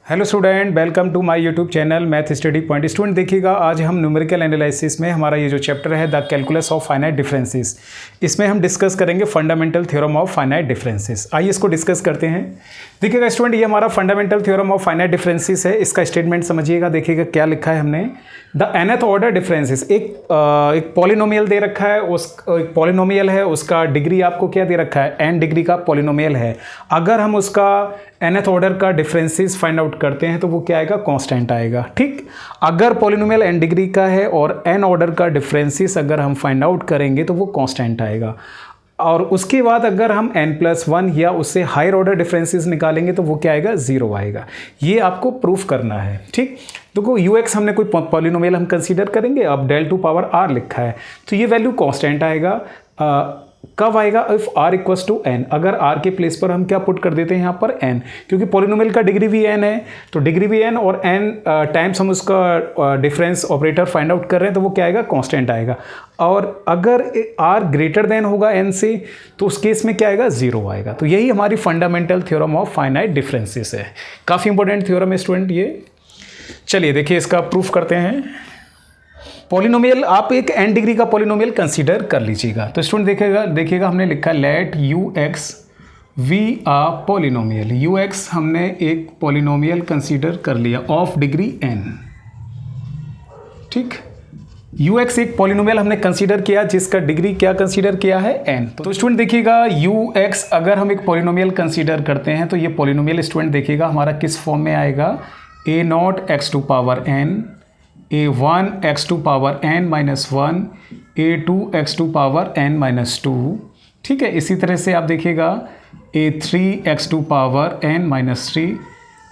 Hello student, welcome to my YouTube channel math study point. Student देखिएगा, आज हम numerical analysis में हमारा ये जो चैप्टर है the calculus of finite differences, इसमें हम डिस्कस करेंगे fundamental theorem of finite differences. आइए इसको डिस्कस करते हैं। देखिएगा स्टूडेंट, ये हमारा fundamental theorem of finite differences है। इसका स्टेटमेंट समझिएगा। देखिएगा क्या लिखा है हमने, द nth ऑर्डर डिफरेंसेस। एक पॉलिनोमियल दे रखा है, एक पॉलिनोमियल है, उसका डिग्री आपको क्या दे रखा है, n डिग्री का पॉलिनोमियल है। अगर हम उसका nth ऑर्डर का डिफरेंसेस फाइंड आउट करते हैं तो वो क्या आएगा, कांस्टेंट आएगा। ठीक, अगर पॉलिनोमियल n डिग्री का है और n ऑर्डर का डिफरेंसेस अगर हम फाइंड आउट करेंगे तो वो कांस्टेंट आएगा। और उसके बाद अगर हम n+1 या उससे हायर ऑर्डर डिफरेंसेस निकालेंगे तो वो क्या आएगा, 0 आएगा। ये आपको प्रूफ करना है। ठीक, तो ux हमने कोई पॉलिनोमियल हम कंसीडर करेंगे। अब del टू पावर r लिखा है तो ये वैल्यू कांस्टेंट आएगा। कब आएगा, if r equals to n। अगर r के प्लेस पर हम क्या पुट कर देते हैं यहाँ पर n, क्योंकि पॉलिनोमियल का डिग्री भी n है, तो डिग्री भी n और n टाइम्स हम उसका डिफरेंस ऑपरेटर फाइंड आउट कर रहे हैं तो वो क्या आएगा, कांस्टेंट आएगा। और अगर r ग्रेटर देन होगा n से तो उस केस में क्या आएगा, 0 आएगा। तो यही हमारी fundamental theorem of finite differences है। काफ़ी इंपॉर्टेंट थ्योरम है स्टूडेंट ये। चलिए देखिए इसका प्रूफ करते हैं। पॉलिनोमियल, आप एक n डिग्री का पॉलिनोमियल कंसीडर कर लीजिएगा। तो स्टूडेंट देखिएगा हमने लिखा let ux be a polynomial. ux हमने एक पॉलिनोमियल कंसीडर कर लिया ऑफ डिग्री n। ठीक, ux एक पॉलिनोमियल हमने कंसीडर किया जिसका डिग्री क्या कंसीडर किया है, n। तो स्टूडेंट देखिएगा ux अगर हम एक पॉलिनोमियल कंसीडर करते हैं तो ये पॉलिनोमियल स्टूडेंट देखिएगा हमारा किस फॉर्म में आएगा, a0 x to power n, a1 x to power n minus 1, a2 x to power n minus 2। ठीक है, इसी तरह से आप देखिएगा a3 x to power n minus 3।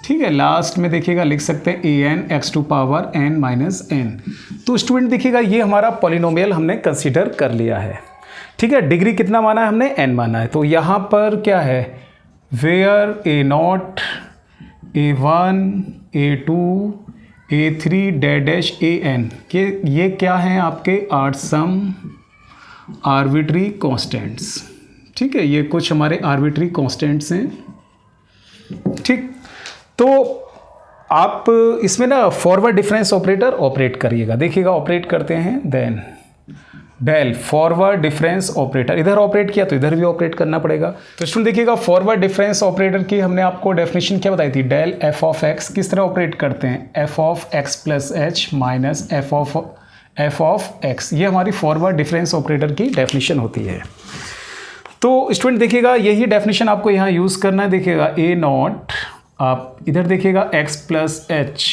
ठीक है, लास्ट में देखिएगा लिख सकते हैं an x to power n minus n। तो स्टूडेंट देखिएगा ये हमारा पॉलिनोमियल हमने कंसीडर कर लिया है। ठीक है, डिग्री कितना माना है हमने, n माना है। तो यहाँ पर क्या है, where a0 a1 a2 a3 dash an के ये क्या हैं आपके, आर सम आर्बिट्री कॉन्स्टेंट्स। ठीक है, ये कुछ हमारे आर्बिट्री कॉन्स्टेंट्स हैं। ठीक, तो आप इसमें ना फॉरवर्ड डिफरेंस ऑपरेटर ऑपरेट करिएगा। देखिएगा ऑपरेट करते हैं, then del forward difference operator इधर ऑपरेट किया तो इधर भी ऑपरेट करना पड़ेगा। तो स्टूडेंट देखिएगा फॉरवर्ड डिफरेंस ऑपरेटर की हमने आपको डेफिनेशन क्या बताई थी, डेल एफ ऑफ एक्स किस तरह ऑपरेट करते हैं, F of x plus H minus F of x. ये हमारी फॉरवर्ड डिफरेंस ऑपरेटर की डेफिनेशन होती है। तो स्टूडेंट देखिएगा यही डेफिनेशन आपको यहाँ यूज़ करना है। देखिएगा a0 आप इधर देखिएगा x प्लस एच।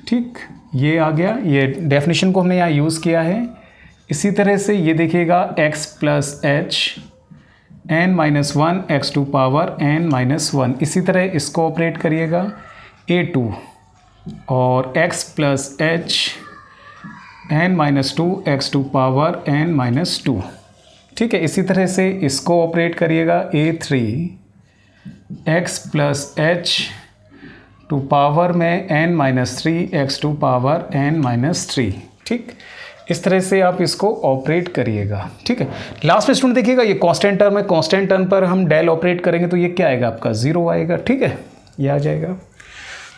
ठीक, ये आ गया, ये डेफिनेशन को हमने यहाँ यूज़ किया है। इसी तरह से ये देखिएगा x plus h n minus 1 x to power n minus 1। इसी तरह इसको ऑपरेट करिएगा a2 और x plus h n minus 2 x to power n minus 2। ठीक है, इसी तरह से इसको ऑपरेट करिएगा a3 x plus h to power में n minus 3 x to power n minus 3। ठीक, इस तरह से आप इसको ऑपरेट करिएगा। ठीक है, लास्ट में स्टूडेंट देखिएगा ये कांस्टेंट टर्म है, कांस्टेंट टर्म पर हम डेल ऑपरेट करेंगे तो ये क्या आएगा आपका, 0 आएगा। ठीक है, ये आ जाएगा।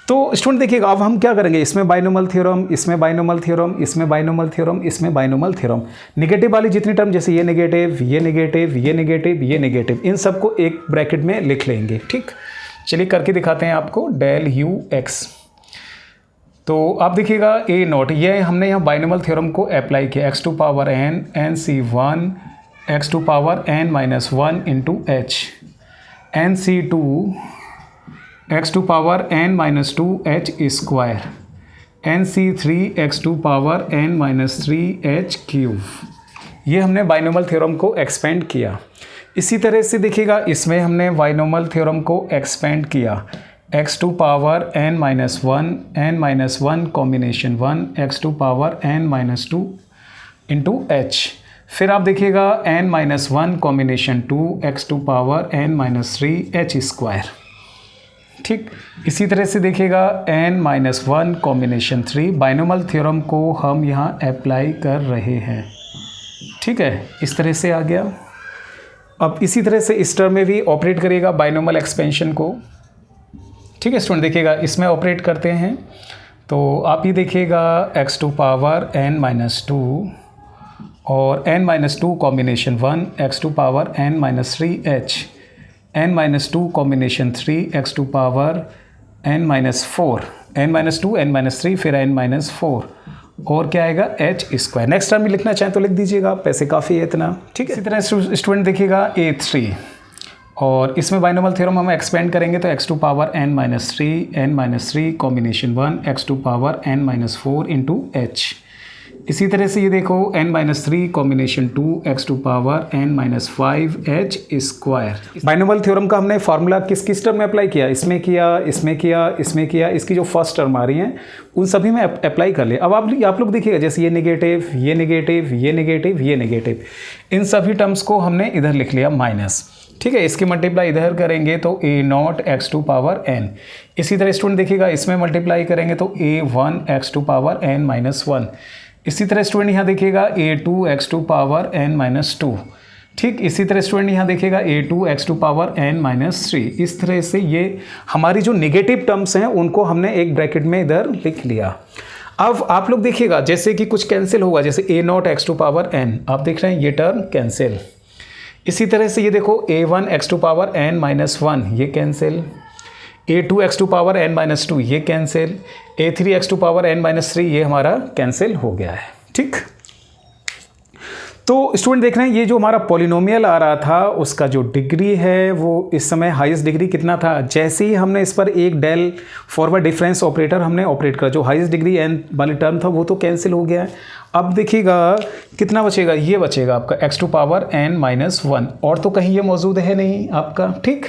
तो स्टूडेंट देखिएगा अब हम क्या करेंगे, इसमें बाइनोमल थ्योरम, इसमें बाइनोमल थ्योरम, इसमें बाइनोमल थ्योरम, इसमें बाइनोमल थ्योरम। नेगेटिव वाली जितनी टर्म जैसे ये नेगेटिव, ये नेगेटिव, ये नेगेटिव, ये नेगेटिव, इन सबको एक ब्रैकेट में लिख लेंगे। ठीक, चलिए करके दिखाते हैं आपको, डेल यू एक्स। तो आप देखिएगा a0 ये हमने यहाँ बाइनोमल थ्योरम को अप्लाई किया, x to power n nc1 x to power n minus 1 into h nc2 x to power n minus 2 h square nc3 x to power n minus 3 h cube. ये हमने binomial theorem को expand किया। इसी तरह से देखिएगा इसमें हमने बाइनोमल थ्योरम को एक्सपेंड किया, x to power n minus 1 combination 1 x to power n minus 2 into h। फिर आप देखिएगा n minus 1 combination 2 x to power n minus 3 h square. ठीक, इसी तरह से देखिएगा n minus 1 combination 3। Binomial theorem को हम यहाँ अप्लाई कर रहे हैं। ठीक है, इस तरह से आ गया। अब इसी तरह से इस टर्म में भी ऑपरेट करिएगा बाइनोमल एक्सपेंशन को। ठीक है स्टूडेंट, देखिएगा इसमें ऑपरेट करते हैं तो आप ये देखिएगा x टू पावर n-2 और n-2 combination 1 x to power n-3h n-2 combination 3 x to power n-4 n-2 n-3 फिर n-4 और क्या आएगा h स्क्वायर। नेक्स्ट टर्म भी लिखना चाहें तो लिख दीजिएगा, पैसे काफ़ी है इतना। ठीक है, इसी तरह स्टूडेंट देखिएगा a3 और इसमें बाइनोमियल थ्योरम हम एक्सपेंड करेंगे तो x to power n-3 combination 1 x to power n-4 into h। इसी तरह से ये देखो n-3 combination 2 x to power n-5 h square. Binomial theorem का हमने फार्मूला किस किस टर्म में अप्लाई किया, इसमें किया, इसमें किया, इसमें किया, इसकी जो फर्स्ट टर्म आ रही हैं उन सभी में अप्लाई कर ले। अब आप लोग देखिएगा जैसे ये नेगेटिव, ये नेगेटिव, ये नेगेटिव, ये नेगेटिव, इन सभी टर्म्स को हमने इधर लिख लिया माइनस। ठीक है, इसकी मल्टीप्लाई इधर करेंगे तो a0 x to power n। इसी तरह स्टूडेंट देखिएगा इसमें मल्टीप्लाई करेंगे तो a1 x to power n-1। इसी तरह स्टूडेंट यहाँ देखिएगा a2 x to power n-2। ठीक, इसी तरह स्टूडेंट यहाँ देखिएगा a2 x to power n-3। इस तरह से ये हमारी जो नेगेटिव टर्म्स हैं उनको हमने एक ब्रैकेट में इधर लिख लिया। अब आप लोग देखिएगा जैसे कि कुछ कैंसिल होगा, जैसे a0 x to power n, आप देख रहे हैं ये टर्म कैंसिल। इसी तरह से ये देखो a1 x to power n-1 ये cancel, a2 x to power n-2 ये cancel, a3 x to power n-3 ये हमारा कैंसिल हो गया है। ठीक, तो स्टूडेंट देख रहे हैं ये जो हमारा पॉलिनोमियल आ रहा था उसका जो डिग्री है वो इस समय हाईएस्ट डिग्री कितना था, जैसे ही हमने इस पर एक डेल फॉरवर्ड डिफरेंस ऑपरेटर हमने ऑपरेट करा, जो हाईएस्ट डिग्री n वाली टर्म था वो तो कैंसिल हो गया है। अब देखिएगा कितना बचेगा, ये बचेगा आपका x टू पावर n-1 और तो कहीं ये मौजूद है नहीं आपका। ठीक,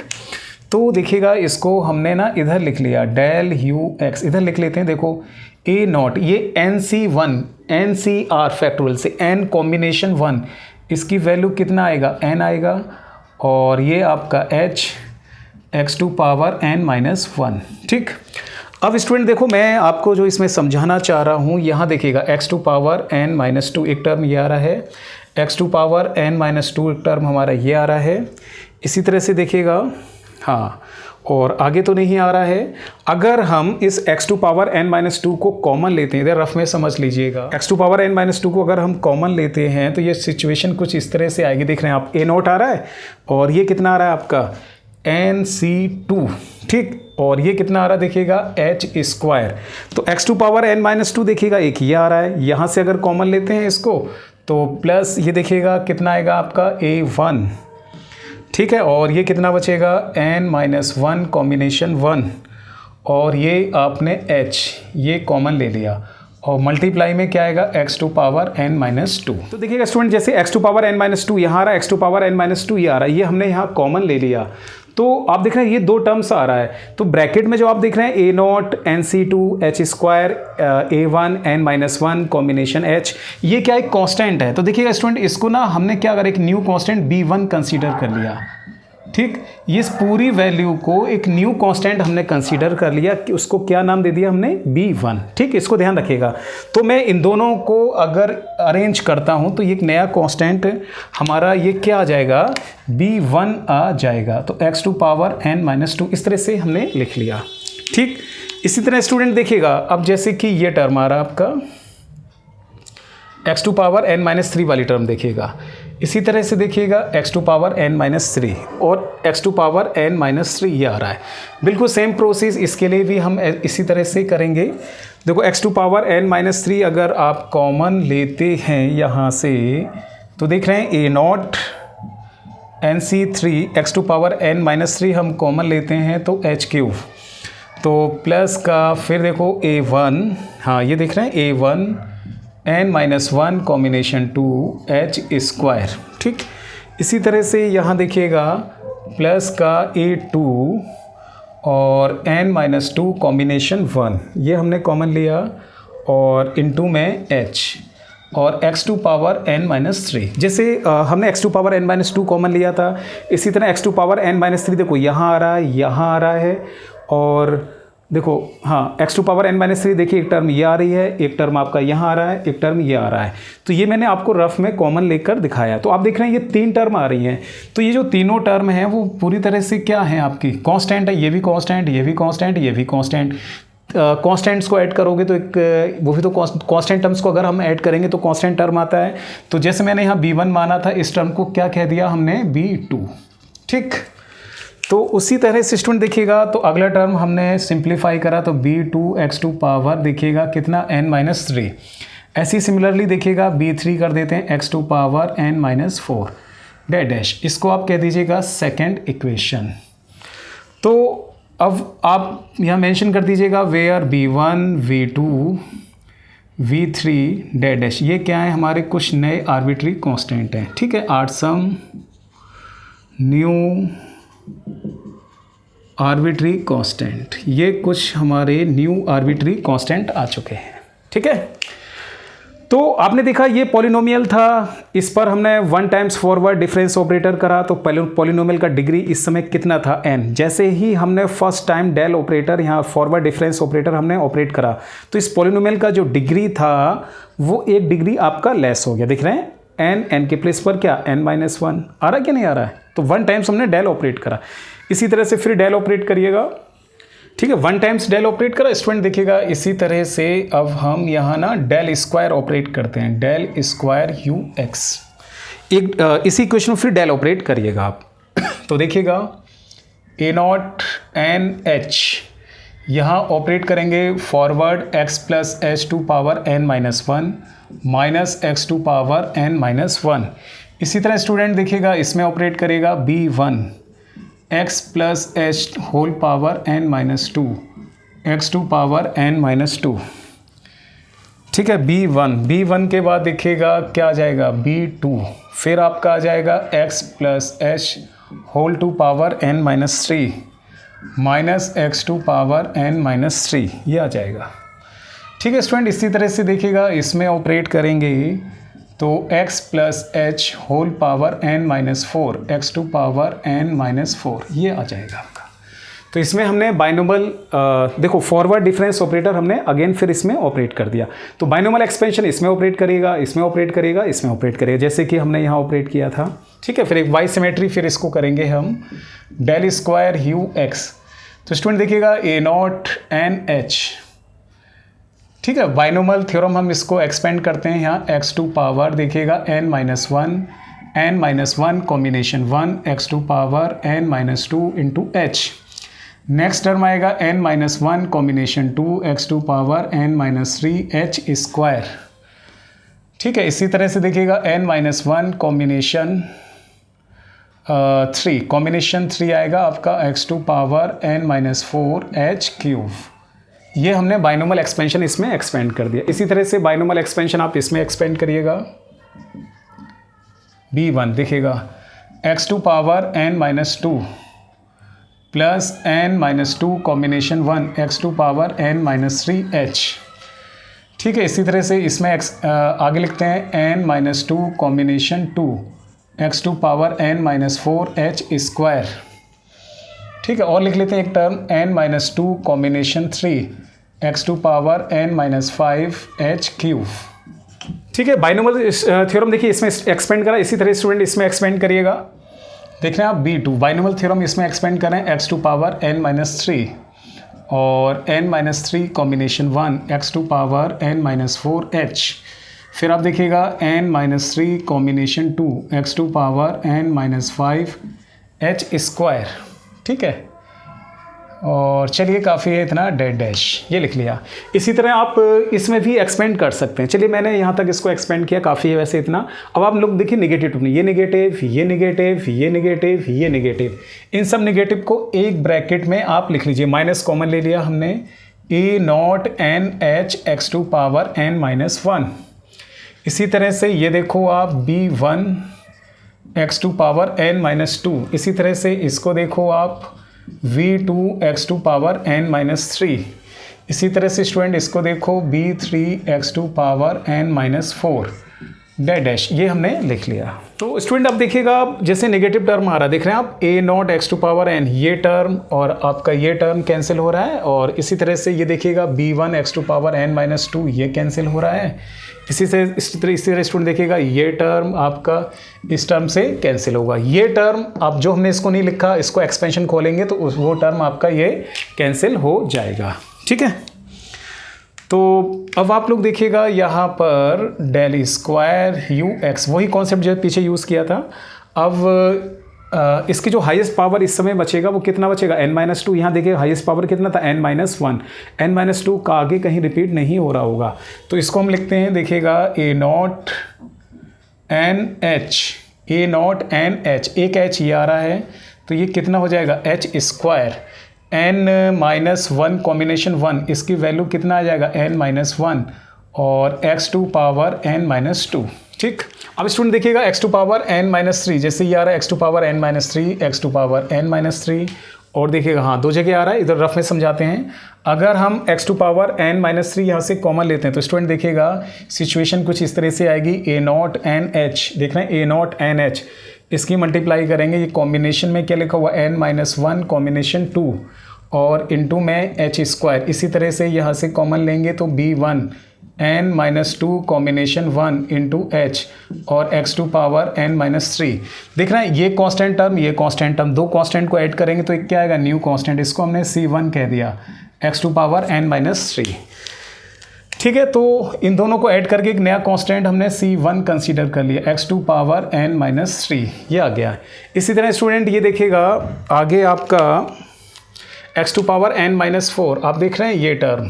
तो देखिएगा इसको हमने ना इधर लिख लिया डेल ux, इधर लिख लेते हैं। देखो a0 ये NCR फैक्टोरियल से n कॉम्बिनेशन 1, इसकी वैल्यू कितना आएगा, n आएगा और ये आपका h x to power n-1। ठीक, अब स्टूडेंट देखो मैं आपको जो इसमें समझाना चाह रहा हूँ, यहाँ देखिएगा x टू पावर n-2 एक टर्म ये आ रहा है, x टू पावर n-2 एक टर्म हमारा ये आ रहा है। इसी तरह से देखिएगा, हाँ, और आगे तो नहीं आ रहा है। अगर हम इस x टू पावर n-2 को कॉमन लेते हैं, इधर रफ में समझ लीजिएगा, x टू पावर n-2 को अगर हम कॉमन लेते हैं तो ये सिचुएशन कुछ इस तरह से आएगी। देख रहे हैं आप a0 आ रहा है और ये कितना आ रहा है आपका NC2। ठीक, और ये कितना आ रहा है देखिएगा h स्क्वायर। तो x टू पावर n-2 देखिएगा एक ये आ रहा है, यहाँ से अगर कॉमन लेते हैं इसको तो प्लस ये देखिएगा कितना आएगा आपका a1। ठीक है, और ये कितना बचेगा n-1 कॉम्बिनेशन 1 और ये आपने h ये कॉमन ले लिया और मल्टीप्लाई में क्या आएगा x टू पावर n-2। तो देखिएगा स्टूडेंट जैसे x टू पावर n-2 यहाँ आ रहा है, x टू पावर n-2 ये आ रहा है, ये हमने यहाँ कॉमन ले लिया तो आप देख रहे हैं ये दो टर्म्स आ रहा है। तो ब्रैकेट में जो आप देख रहे हैं a0 NC2 h square a1 n-1 combination h, ये क्या एक कांस्टेंट है। तो देखिएगा स्टूडेंट इसको ना हमने क्या अगर एक न्यू कांस्टेंट b1 कंसीडर कर लिया। ठीक, ये इस पूरी वैल्यू को एक न्यू कांस्टेंट हमने कंसीडर कर लिया कि उसको क्या नाम दे दिया हमने b1। ठीक, इसको ध्यान रखिएगा। तो मैं इन दोनों को अगर अरेंज करता हूं तो ये एक नया कांस्टेंट हमारा ये क्या आ जाएगा b1 आ जाएगा। तो x टू पावर n-2 इस तरह से हमने लिख लिया। ठीक, इसी तरह स्टूडेंट देखिएगा अब जैसे कि ये टर्म आ रहा है आपका x टू पावर n-3 वाली टर्म देखिएगा, इसी तरह से देखिएगा x टू पावर n-3 और x टू पावर n-3 ये आ रहा है। बिल्कुल सेम प्रोसेस इसके लिए भी हम इसी तरह से करेंगे। देखो x टू पावर n-3 अगर आप कॉमन लेते हैं यहाँ से तो देख रहे हैं a0 NC3 x to power n-3 हम कॉमन लेते हैं तो h3 तो प्लस का फिर देखो a1, हाँ ये देख रहे हैं a1 n-1 combination 2 h square. ठीक, इसी तरह से यहाँ देखिएगा प्लस का a2 और n-2 कॉम्बिनेशन 1 ये हमने कॉमन लिया और इनटू में h और x टू पावर n-3। जैसे हमने x to power n-2 common लिया था, इसी तरह x टू पावर n-3 देखो यहाँ आ रहा है, यहाँ आ रहा है और देखो हाँ x to power n minus 3, देखिए एक टर्म ये आ रही है, एक टर्म आपका यहाँ आ रहा है, एक टर्म ये आ रहा है। तो ये मैंने आपको रफ में कॉमन लेकर दिखाया। तो आप देख रहे हैं ये 3 टर्म आ रही हैं। तो ये जो तीनों टर्म हैं वो पूरी तरह से क्या है आपकी कांस्टेंट है। ये भी कांस्टेंट, ये भी कांस्टेंट, ये भी कांस्टेंट। कांस्टेंट्स को ऐड करोगे तो एक वो भी तो कांस्टेंट टर्म्स को अगर हम ऐड करेंगे तो कांस्टेंट टर्म आता है। तो जैसे मैंने यहाँ b1 माना था, इस टर्म को क्या कह दिया हमने, b2। ठीक, तो उसी तरह से स्टूडेंट देखिएगा, तो अगला टर्म हमने सिंप्लीफाई करा तो b2 x2 पावर देखिएगा कितना n-3। ऐसी सिमिलरली देखिएगा b3 कर देते हैं x2 पावर n-4 डैश। इसको आप कह दीजिएगा सेकेंड इक्वेशन। तो अब आप यहाँ मेंशन कर दीजिएगा where b1 v2 v3 dash, ये क्या है हमारे कुछ नए आर्बिट्री कांस्टेंट हैं। ठीक है, are some new arbitrary constant, ये कुछ हमारे न्यू आर्बिट्री कांस्टेंट आ चुके हैं। ठीक है, तो आपने देखा ये पॉलिनोमियल था, इस पर हमने 1 टाइम्स फॉरवर्ड डिफरेंस ऑपरेटर करा तो पॉलिनोमियल का डिग्री इस समय कितना था, n। जैसे ही हमने फर्स्ट टाइम डेल ऑपरेटर यहाँ फॉरवर्ड डिफरेंस ऑपरेटर हमने ऑपरेट करा तो इस पॉलिनोमियल का जो डिग्री था वो 1 डिग्री आपका लेस हो गया। दिख रहे हैं n के प्लेस पर क्या n-1 आ रहा है कि नहीं आ रहा है। तो 1 टाइम्स हमने डेल ऑपरेट करा, इसी तरह से फिर डेल ऑपरेट करिएगा। ठीक है, 1 टाइम्स डेल ऑपरेट करा स्टूडेंट देखिएगा। इसी तरह से अब हम यहाँ ना डेल स्क्वायर ऑपरेट करते हैं, डेल स्क्वायर ux। एक इसी इक्वेशन में फिर डेल ऑपरेट करिएगा आप। तो देखिएगा a0 n(h) यहाँ ऑपरेट करेंगे forward x plus h2 power n-1 minus x2 power n-1। इसी तरह स्टूडेंट देखिएगा इसमें ऑपरेट करेगा b1 x plus h whole power n-2 x2 power n-2। ठीक है, b1 के बाद देखिएगा क्या आ जाएगा b2, फिर आपका आ जाएगा x plus h whole to power n-3 minus x2 power n-3, ये आ जाएगा। ठीक है स्टूडेंट, इसी तरह से देखिएगा इसमें ऑपरेट करेंगे तो x plus h whole power n-4 x2 power n-4, ये आ जाएगा आपका। तो इसमें हमने बाइनोमल देखो फॉरवर्ड डिफरेंस ऑपरेटर हमने अगेन फिर इसमें ऑपरेट कर दिया। तो बाइनोमल एक्सपेंशन इसमें ऑपरेट करेगा, इसमें ऑपरेट करेगा, इसमें ऑपरेट करेगा, जैसे कि हमने यहाँ ऑपरेट किया था। ठीक है, फिर एक वाई सिमेट्री, फिर इसको करेंगे हम डेल स्क्वायर ux। तो स्टूडेंट देखिएगा a0 n(h), ठीक है, बाइनोमल थ्योरम हम इसको एक्सपेंड करते हैं यहाँ x2 पावर देखिएगा n-1 combination 1 x2 power n-2 into h। Next term आएगा n-1 combination 2 x2 power n-3 h square. ठीक है, इसी तरह से देखिएगा n-1 कॉम्बिनेशन 3 कॉम्बिनेशन 3 आएगा आपका x2 power n-4 h cube. ये हमने बाइनोमल एक्सपेंशन इसमें एक्सपेंड कर दिया। इसी तरह से बाइनोमल एक्सपेंशन आप इसमें एक्सपेंड करिएगा। b1 देखिएगा x2 power n-2 plus n-2 combination 1 x2 power n-3 h। ठीक है, इसी तरह से इसमें आगे लिखते हैं n-2 combination 2 x2 power n-4 h square. ठीक है, और लिख लेते हैं एक term n-2 combination 3 x2 power n-5 h cube. ठीक है, बाइनोमल थ्योरम देखिए इसमें एक्सपेंड करा, इसी तरह स्टूडेंट इसमें एक्सपेंड करिएगा। देख रहे हैं आप b2 बाइनोमल थ्योरम इसमें एक्सपेंड करें x2 पावर n-3 और n-3 combination 1 x2 power n-4 h। फिर आप देखिएगा n-3 combination 2 x2 power n-5 h square. ठीक है, और चलिए काफ़ी है इतना डैश, ये लिख लिया। इसी तरह आप इसमें भी एक्सपेंड कर सकते हैं। चलिए मैंने यहाँ तक इसको एक्सपेंड किया, काफ़ी है वैसे इतना। अब आप लोग देखिए नेगेटिव टर्म, ये नेगेटिव, ये नेगेटिव, ये नेगेटिव, ये नेगेटिव, इन सब नेगेटिव को एक ब्रैकेट में आप लिख लीजिए, माइनस कॉमन ले लिया हमने a0 n(h) x2 power n-1। इसी तरह से ये देखो आप b1 x2 पावर n-2, इसी तरह से इसको देखो आप v2 x2 पावर n-3। इसी तरह से स्टूडेंट इसको देखो b3 x2 power n-4 dash dash, ये हमने लिख लिया। तो स्टूडेंट अब देखिएगा, जैसे नेगेटिव टर्म आ रहा है, देख रहे हैं आप, a nought x to power n, ये टर्म और आपका ये टर्म कैंसिल हो रहा है, और इसी तरह से ये देखिएगा b one x to power n minus two, ये कैंसिल हो रहा है। इसी तरह स्टूडेंट देखिएगा, ये टर्म आपका इस टर्म से कैंसिल होगा। ये टर्म अब जो हमने इसको नहीं लिखा, इसको एक्सपेंशन खोलेंगे तो वो टर्म आपका ये कैंसिल हो जाएगा। ठीक है, तो अब आप लोग देखिएगा यहाँ पर डेल स्क्वायर यू एक्स, वही कॉन्सेप्ट जो पीछे यूज़ किया था। अब इसकी जो हाईएस्ट पावर इस समय बचेगा वो कितना बचेगा, n माइनस टू। यहाँ देखिए हाईएस्ट पावर कितना था, n minus one. n minus to का आगे कहीं रिपीट नहीं हो रहा होगा, तो इसको हम लिखते हैं, देखिएगा a not n h, a not n h, एक एच ये आ रहा है, तो ये कितना हो जाएगा h square, n minus one combination one, इसकी वैल्यू कितना आ जाएगा n माइनस वन, और x to power n minus two. ठीक, अब स्टूडेंट देखिएगा x to power n minus three, जैसे ये आ रहा है x to power n minus three, x to power n minus three, और देखिएगा हाँ दो जगह आ रहा है, इधर रफ में समझाते हैं। अगर हम x to power n minus three यहाँ से कॉमन लेते हैं तो स्टूडेंट देखिएगा सिचुएशन कुछ इस तरह से आएगी, ए नॉट एन एच, देख रहे हैं ए नॉट एन एच, इसकी मल्टीप्लाई करेंगे, ये कॉम्बिनेशन में क्या लिखा हुआ n minus one combination two, और इनटू में एच स्क्वायर। इसी तरह से यहाँ से कॉमन लेंगे तो b one n minus two combination one into h, और x to power n minus three. देख रहे हैं ये कांस्टेंट टर्म, ये कांस्टेंट टर्म, दो कांस्टेंट को ऐड करेंगे तो एक क्या आएगा, न्यू कांस्टेंट, इसको हमने c1 कह दिया, x to power n minus three. ठीक है, तो इन दोनों को ऐड करके एक नया कांस्टेंट हमने c1 कंसीडर कर लिया, x to power n minus three, ये आ गया। इसी तरह स्टूडेंट ये देखिएगा आगे आपका x to power n minus four, आप देख रहे हैं ये term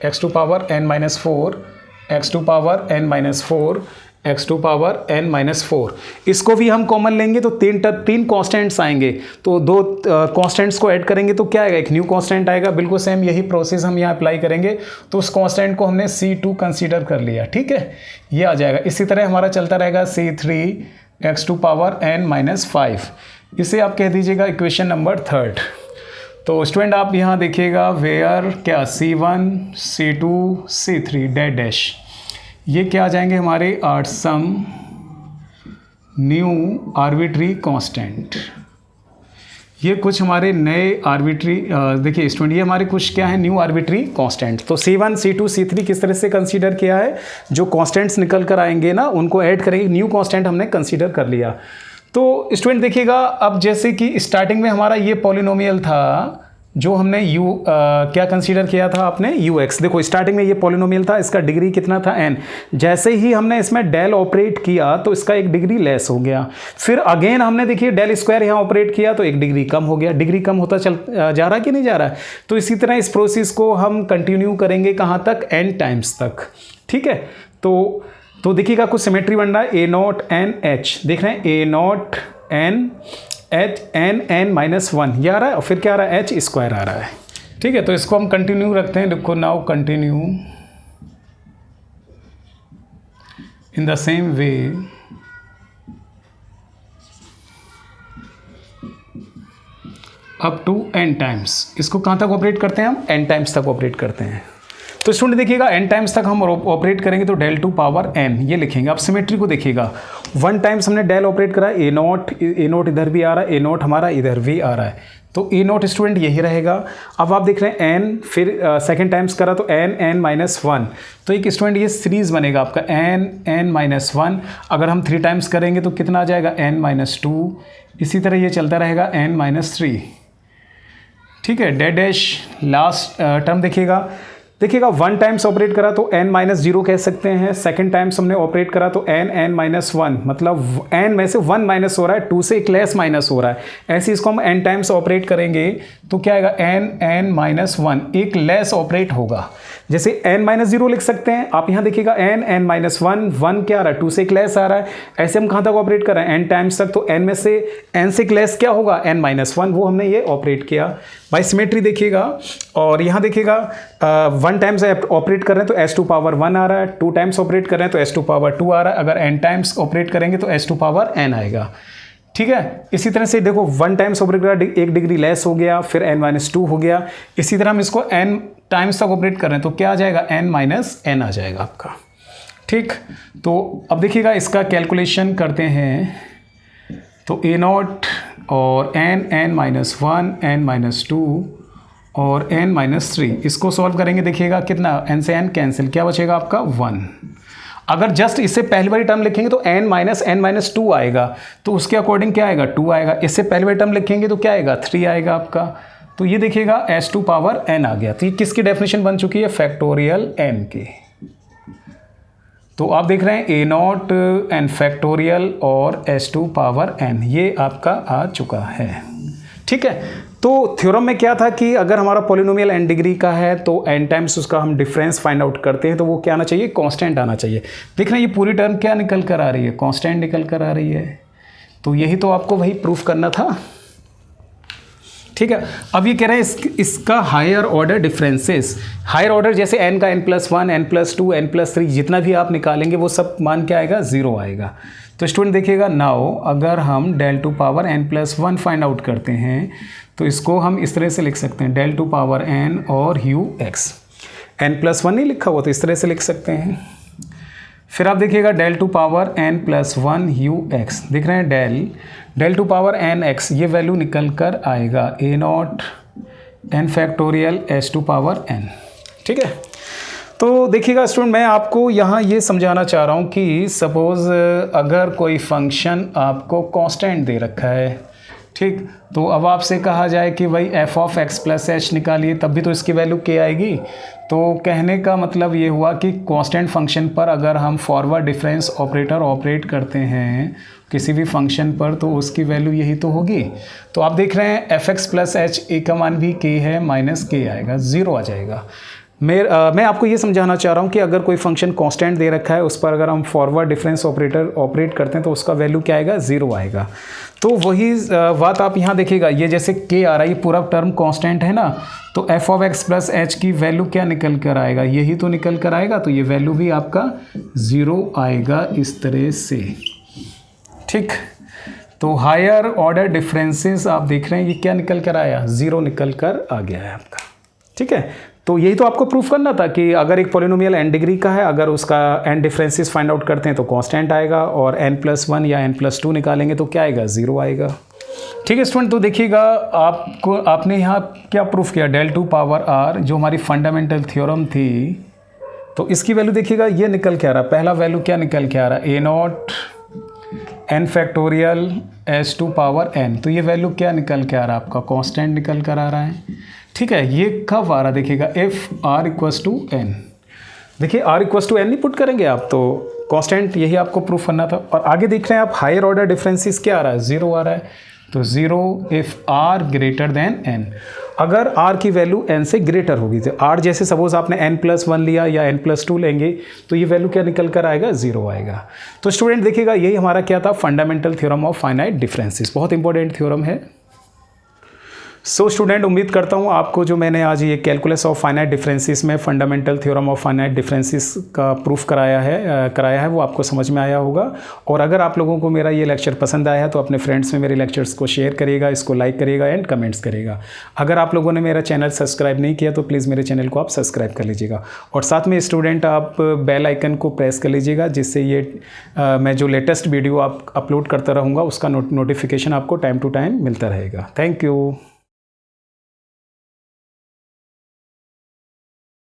x to power n minus four, x to power n minus four, x to power n minus four, इसको भी हम कॉमन लेंगे तो तीन कांस्टेंट्स आएंगे, तो दो कांस्टेंट्स को ऐड करेंगे तो क्या आएगा, एक न्यू कांस्टेंट आएगा। बिल्कुल सेम यही प्रोसेस हम यहाँ अप्लाई करेंगे, तो उस कांस्टेंट को हमने c2 कंसीडर कर लिया। ठीक है, ये आ जाएगा। इसी तरह हमारा चलता रहेगा c3 x to power n minus five, इसे आप कह दीजिएगा इक्वेशन नंबर थर्ड। तो स्टूडेंट आप यहाँ देखिएगा वेयर क्या c1 c2 c3 dash dash, ये क्या आ जाएंगे हमारे are some new arbitrary constant. ये कुछ हमारे नए आर्बिट्री, देखिए स्टूडेंट ये हमारे कुछ क्या है, न्यू आर्बिट्री कांस्टेंट। तो c1 c2 c3 किस तरह से कंसीडर किया है, जो कांस्टेंट्स निकल कर आएंगे ना उनको ऐड करेंगे, न्यू कांस्टेंट हमने कंसीडर कर लिया। तो स्टूडेंट देखिएगा, अब जैसे कि स्टार्टिंग में हमारा ये पॉलिनोमियल था जो हमने क्या कंसीडर किया था आपने, ux। देखो स्टार्टिंग में ये पॉलिनोमियल था, इसका डिग्री कितना था n, जैसे ही हमने इसमें डेल ऑपरेट किया तो इसका एक डिग्री लेस हो गया, फिर अगेन हमने देखिए डेल स्क्वायर यहाँ ऑपरेट किया तो एक डिग्री कम हो गया, डिग्री कम होता चल जा रहा कि नहीं जा रहा है। तो इसी तरह इस प्रोसेस को हम कंटिन्यू करेंगे कहाँ तक, n टाइम्स तक। ठीक है, तो देखिएगा कुछ सिमेट्री बन रहा है, ए नॉट एन एच, देख रहे हैं a not n h n n minus one, ये आ रहा है, और फिर क्या आ रहा है, एच स्क्वायर आ रहा है। ठीक है, तो इसको हम कंटिन्यू रखते हैं, देखो now continue in the same way up to n times. इसको कहाँ तक ऑपरेट करते हैं हम, n टाइम्स तक ऑपरेट करते हैं। तो स्टूडेंट देखिएगा n टाइम्स तक हम ऑपरेट करेंगे तो डेल टू पावर n ये लिखेंगे। आप सिमेट्री को देखिएगा, वन टाइम्स हमने डेल ऑपरेट करा, ए नोट इधर भी आ रहा है, ए नोट हमारा इधर भी आ रहा है, तो ए नोट स्टूडेंट यही रहेगा। अब आप देख रहे हैं n, फिर सेकेंड टाइम्स करा तो n माइनस वन, तो एक स्टूडेंट ये सीरीज बनेगा आपका n माइनस वन। अगर हम थ्री टाइम्स करेंगे तो कितना आ जाएगा, n माइनस टू। इसी तरह ये चलता रहेगा n माइनस थ्री। ठीक है, डैश डैश लास्ट टर्म देखिएगा वन टाइम्स ऑपरेट करा तो n माइनस जीरो कह सकते हैं, सेकंड टाइम्स हमने ऑपरेट करा तो n माइनस वन, मतलब n में से वन माइनस हो रहा है, टू से एक लेस माइनस हो रहा है। ऐसे इसको हम n टाइम्स ऑपरेट करेंगे तो क्या आएगा, n माइनस वन, एक लेस ऑपरेट होगा। जैसे n माइनस जीरो लिख सकते हैं आप, यहाँ देखिएगा n माइनस वन, वन क्या आ रहा है, टू से एक लेस आ रहा है। ऐसे हम कहाँ तक ऑपरेट कर रहे हैं, n टाइम्स तक, तो n में से n से एक लेस क्या होगा, n माइनस वन, वो हमने ये ऑपरेट किया। बाई सिमेट्री देखिएगा, और यहाँ देखिएगा वन टाइम्स ऑपरेट कर रहे हैं तो s टू पावर वन आ रहा है, टू टाइम्स ऑपरेट कर रहे हैं तो s टू पावर टू आ रहा है, अगर n टाइम्स ऑपरेट करेंगे तो s टू पावर n आएगा। ठीक है, इसी तरह से देखो वन टाइम्स ऑपरेट करा, एक डिग्री लेस हो गया, फिर n माइनस टू हो गया। इसी तरह हम इसको n टाइम्स तक ऑपरेट कर रहे हैं तो क्या आ जाएगा, n माइनस n आ जाएगा आपका। ठीक, तो अब देखिएगा इसका कैलकुलेशन करते हैं। तो ए नॉट और n माइनस 1 n माइनस 2 और n माइनस 3, इसको सॉल्व करेंगे। देखिएगा कितना, n से n कैंसिल, क्या बचेगा आपका 1। अगर जस्ट इससे पहली वाली टर्म लिखेंगे तो n माइनस 2 आएगा, तो उसके अकॉर्डिंग क्या आएगा 2 आएगा। इससे पहली वाली टर्म लिखेंगे तो क्या आएगा 3 आएगा आपका। तो ये देखिएगा s2 पावर n आ गया। तो ये किसकी डेफिनेशन बन चुकी है, फैक्टोरियल n की। तो आप देख रहे हैं ए नॉट एन फैक्टोरियल और s2 पावर n, ये आपका आ चुका है। ठीक है, तो थ्योरम में क्या था कि अगर हमारा पॉलिनोमियल n डिग्री का है तो n टाइम्स उसका हम डिफरेंस फाइंड आउट करते हैं, तो वो क्या आना चाहिए, कांस्टेंट आना चाहिए। देख रहे हैं ये पूरी टर्म क्या निकल कर आ रही है, कांस्टेंट निकल कर आ रही है। तो यही तो आपको वही प्रूफ करना था। ठीक है, अब ये कह रहे हैं इसका higher order differences, higher order जैसे n का n+1 n+2 n+3 जितना भी आप निकालेंगे वो सब मान क्या आएगा, 0 आएगा। तो स्टूडेंट देखिएगा नाउ अगर हम del to power n+1 find out करते हैं तो इसको हम इस तरह से लिख सकते हैं, del टू पावर n और ux, n+1 नहीं लिखा हुआ तो इस तरह से लिख सकते हैं। फिर आप देखिएगा del to power n+1 ux, देख रहे हैं del टू पावर nx, ये वैल्यू निकल कर आएगा a naught n factorial s to power n। ठीक है, तो देखिएगा स्टूडेंट मैं आपको यहाँ ये समझाना चाह रहा हूँ कि सपोज़ अगर कोई फंक्शन आपको कांस्टेंट दे रखा है, ठीक, तो अब आपसे कहा जाए कि भाई f of x plus H निकालिए, तब भी तो इसकी वैल्यू k आएगी। तो कहने का मतलब ये हुआ कि कांस्टेंट फंक्शन पर अगर हम फॉरवर्ड डिफरेंस ऑपरेटर ऑपरेट करते हैं किसी भी फंक्शन पर तो उसकी वैल्यू यही तो होगी। तो आप देख रहे हैं f(x प्लस एच) a का मान भी k है, माइनस k आएगा, 0 आ जाएगा। मैं आपको ये समझाना चाह रहा हूँ कि अगर कोई फंक्शन कांस्टेंट दे रखा है उस पर अगर हम फॉरवर्ड डिफरेंस ऑपरेटर ऑपरेट करते हैं तो उसका वैल्यू क्या आएगा, 0 आएगा। तो वही बात आप यहाँ देखिएगा, ये जैसे k आ रहा है, ये पूरा टर्म कांस्टेंट है ना, तो f of x plus H की वैल्यू क्या निकल कर आएगा, यही तो निकल कर आएगा। तो ये वैल्यू भी आपका 0 आएगा इस तरह से। ठीक, तो हायर ऑर्डर डिफरेंसेस आप देख रहे हैं ये क्या निकल कर आया, 0 निकल कर आ गया है आपका। ठीक है, तो यही तो आपको प्रूफ करना था कि अगर एक पॉलिनोमियल n डिग्री का है, अगर उसका n डिफरेंसेस फाइंड आउट करते हैं तो कांस्टेंट आएगा, और n+1 या n+2 निकालेंगे तो क्या आएगा, 0 आएगा। ठीक है स्टूडेंट, तो देखिएगा आपने यहाँ क्या प्रूफ किया, del टू पावर r जो हमारी फंडामेंटल थ्योरम थी, तो इसकी वैल्यू देखिएगा ये निकल के आ रहा है। पहला वैल्यू क्या निकल के आ रहा है, a naught n factorial s to power n, तो ये वैल्यू क्या निकल के आ रहा है आपका, कांस्टेंट निकल कर आ रहा है। ठीक है, ये कब आ रहा है देखिएगा, f r equals to n, देखिए r इक्वस टू n नहीं पुट करेंगे आप, तो कांस्टेंट यही आपको प्रूफ करना था। और आगे देख रहे हैं आप हायर ऑर्डर डिफरेंसेस क्या आ रहा है, 0 आ रहा है, तो 0 if r greater than n, अगर r की वैल्यू n से ग्रेटर होगी, तो r जैसे सपोज आपने n+1 लिया या n+2 लेंगे तो ये वैल्यू क्या निकल कर आएगा, 0 आएगा। तो स्टूडेंट देखिएगा यही हमारा क्या था, fundamental theorem of finite differences, बहुत इंपॉर्टेंट थ्योरम है। सो स्टूडेंट उम्मीद करता हूँ आपको जो मैंने आज ये कैलकुलस ऑफ फाइनाइट डिफरेंसेस में fundamental theorem of finite differences का प्रूफ कराया है वो आपको समझ में आया होगा। और अगर आप लोगों को मेरा ये लेक्चर पसंद आया है तो अपने फ्रेंड्स में मेरे लेक्चर्स को शेयर करिएगा, इसको लाइक करिएगा एंड कमेंट्स करिएगा। अगर आप लोगों ने मेरा चैनल सब्सक्राइब नहीं किया तो प्लीज़ मेरे चैनल को आप सब्सक्राइब कर लीजिएगा, और साथ में स्टूडेंट आप बेल आइकन को प्रेस कर लीजिएगा, जिससे ये मैं जो लेटेस्ट वीडियो आप अपलोड करता रहूँगा उसका नोटिफिकेशन आपको टाइम टू टाइम मिलता रहेगा। Thank you.